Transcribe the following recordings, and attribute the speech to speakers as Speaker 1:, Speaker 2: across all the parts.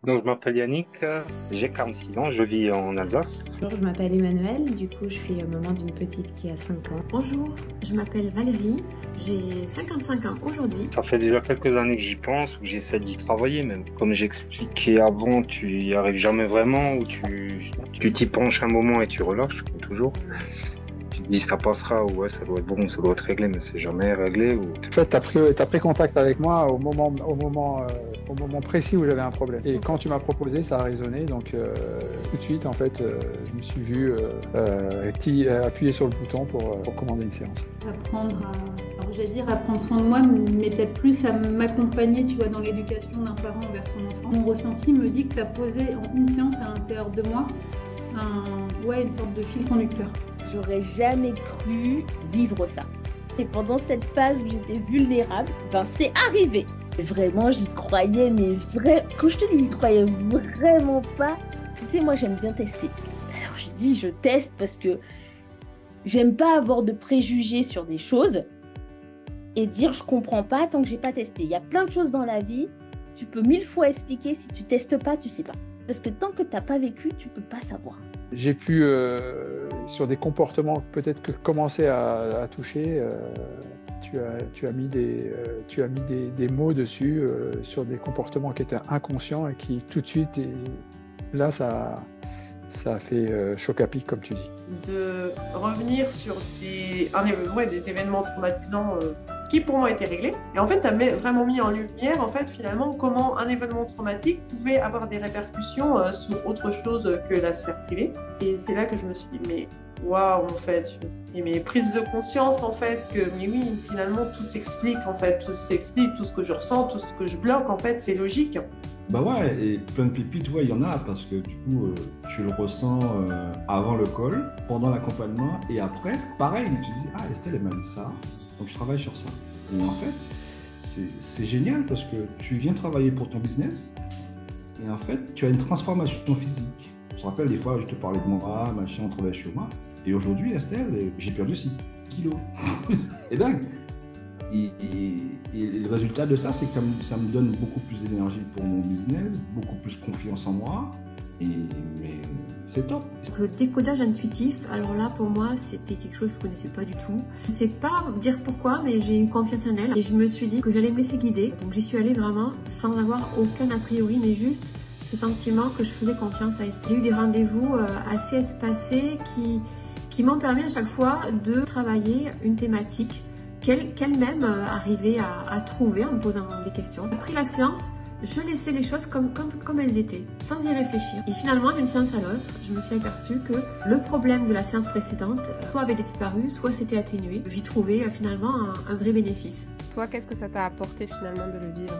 Speaker 1: Donc, je m'appelle Yannick, j'ai 46 ans, je vis en Alsace.
Speaker 2: Bonjour, je m'appelle Emmanuelle, du coup je suis maman d'une petite qui a 5 ans.
Speaker 3: Bonjour, je m'appelle Valérie, j'ai 55 ans aujourd'hui.
Speaker 1: Ça fait déjà quelques années que j'y pense, ou que j'essaie d'y travailler même. Comme j'expliquais avant, tu n'y arrives jamais vraiment, ou tu t'y penches un moment et tu relâches, comme toujours. Tu te dis ça passera, ou ouais, ça doit être bon, ça doit être réglé, mais c'est jamais réglé. Ou...
Speaker 4: En fait, t'as pris contact avec moi au moment précis où j'avais un problème. Et quand tu m'as proposé, ça a résonné. Donc tout de suite, en fait, je me suis vu appuyer sur le bouton pour commander une séance.
Speaker 5: Alors j'allais dire à prendre soin de moi, mais peut-être plus à m'accompagner, tu vois, dans l'éducation d'un parent envers son enfant. Mon ressenti me dit que tu as posé en une séance à l'intérieur de moi une sorte de fil conducteur.
Speaker 6: J'aurais jamais cru vivre ça. Et pendant cette phase où j'étais vulnérable, c'est arrivé. Vraiment, j'y croyais, mais quand je te dis j'y croyais vraiment pas, tu sais, moi j'aime bien tester. Alors je dis je teste parce que j'aime pas avoir de préjugés sur des choses et dire je comprends pas tant que j'ai pas testé. Il y a plein de choses dans la vie, tu peux 1000 fois expliquer, si tu testes pas, tu sais pas. Parce que tant que t'as pas vécu, tu peux pas savoir.
Speaker 4: J'ai pu, sur des comportements peut-être que commencer à toucher, tu as mis des mots dessus sur des comportements qui étaient inconscients et qui tout de suite, là ça a fait choc à pic comme tu dis.
Speaker 7: De revenir sur des événements traumatisants qui pour moi étaient réglés. Et en fait, tu as vraiment mis en lumière, en fait, finalement, comment un événement traumatique pouvait avoir des répercussions sur autre chose que la sphère privée. Et c'est là que je me suis dit, mais waouh, en fait, je me suis dit, mais prise de conscience, en fait, que, mais oui, finalement, tout s'explique, en fait, tout s'explique, tout ce que je ressens, tout ce que je bloque, en fait, c'est logique.
Speaker 8: Bah ouais, et plein de pépites, ouais, il y en a, parce que du coup, tu le ressens avant le call, pendant l'accompagnement, et après, pareil, tu dis, ah, Estelle, elle m'a dit ça, donc je travaille sur ça. Et en fait, c'est génial, parce que tu viens travailler pour ton business, et en fait, tu as une transformation physique. Je te rappelle, des fois, je te parlais de moi, machin, on travaille sur moi, et aujourd'hui, Estelle, j'ai perdu 6 kilos. C'est dingue. Et le résultat de ça, c'est que ça me donne beaucoup plus d'énergie pour mon business, beaucoup plus confiance en moi, mais c'est top.
Speaker 3: Le décodage intuitif, alors là pour moi c'était quelque chose que je ne connaissais pas du tout. Je ne sais pas dire pourquoi, mais j'ai eu confiance en elle et je me suis dit que j'allais me laisser guider. Donc j'y suis allée vraiment sans avoir aucun a priori, mais juste ce sentiment que je faisais confiance à Estelle. J'ai eu des rendez-vous assez espacés qui m'ont permis à chaque fois de travailler une thématique qu'elle-même arrivait à trouver en me posant des questions. Après la séance, je laissais les choses comme elles étaient, sans y réfléchir. Et finalement, d'une séance à l'autre, je me suis aperçue que le problème de la séance précédente, soit avait disparu, soit s'était atténué. J'y trouvais finalement un vrai bénéfice.
Speaker 9: Toi, qu'est-ce que ça t'a apporté finalement de le vivre?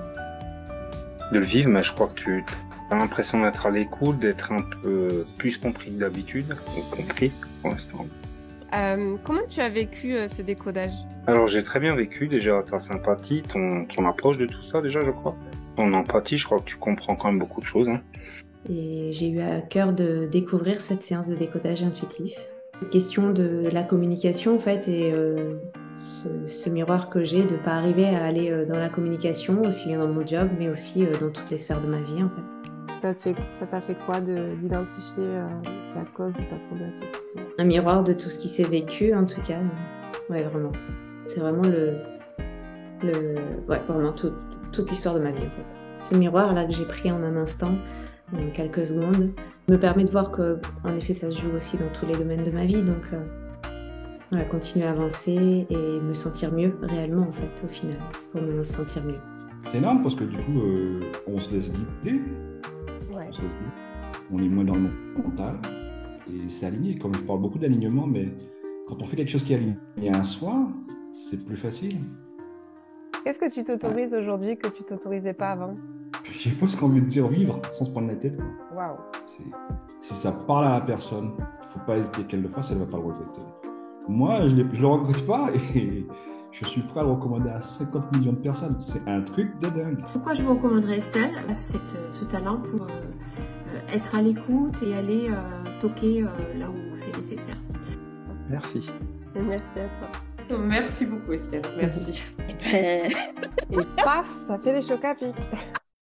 Speaker 1: De le vivre, mais je crois que tu as l'impression d'être à l'écoute, d'être un peu plus compris que d'habitude, ou compris pour l'instant.
Speaker 9: Comment tu as vécu ce décodage?
Speaker 1: Alors j'ai très bien vécu déjà ta sympathie, ton approche de tout ça déjà je crois. Ton empathie, je crois que tu comprends quand même beaucoup de choses. Hein.
Speaker 2: Et j'ai eu à cœur de découvrir cette séance de décodage intuitif. Cette question de la communication en fait et ce miroir que j'ai de ne pas arriver à aller dans la communication, aussi bien dans mon job mais aussi dans toutes les sphères de ma vie en fait.
Speaker 9: Ça t'a fait quoi d'identifier la cause de ta problématique?
Speaker 2: Un miroir de tout ce qui s'est vécu en tout cas. Ouais, vraiment. C'est vraiment vraiment toute l'histoire de ma vie en fait. Ce miroir là que j'ai pris en un instant, en quelques secondes, me permet de voir que en effet ça se joue aussi dans tous les domaines de ma vie. Donc continuer à avancer et me sentir mieux réellement en fait au final. C'est pour me sentir mieux.
Speaker 8: C'est énorme parce que du coup, on se laisse guider. Ouais. On est moins dans le mental et c'est aligné. Comme je parle beaucoup d'alignement, mais quand on fait quelque chose qui est aligné à soi, c'est plus facile.
Speaker 9: Qu'est-ce que tu t'autorises aujourd'hui que tu t'autorisais pas avant?
Speaker 8: J'ai presque envie de dire vivre sans se prendre la tête.
Speaker 9: Waouh.
Speaker 8: Si ça parle à la personne, il ne faut pas hésiter qu'elle le fasse, elle ne va pas le regretter. Moi, je ne le regrette pas et je suis prêt à le recommander à 50 millions de personnes. C'est un truc de dingue.
Speaker 3: Pourquoi je vous recommanderais Estelle? C'est ce talent pour être à l'écoute et aller toquer là où c'est nécessaire.
Speaker 4: Merci.
Speaker 9: Merci à toi.
Speaker 7: Merci beaucoup Estelle, merci.
Speaker 9: Et paf, ça fait des chocs à pic.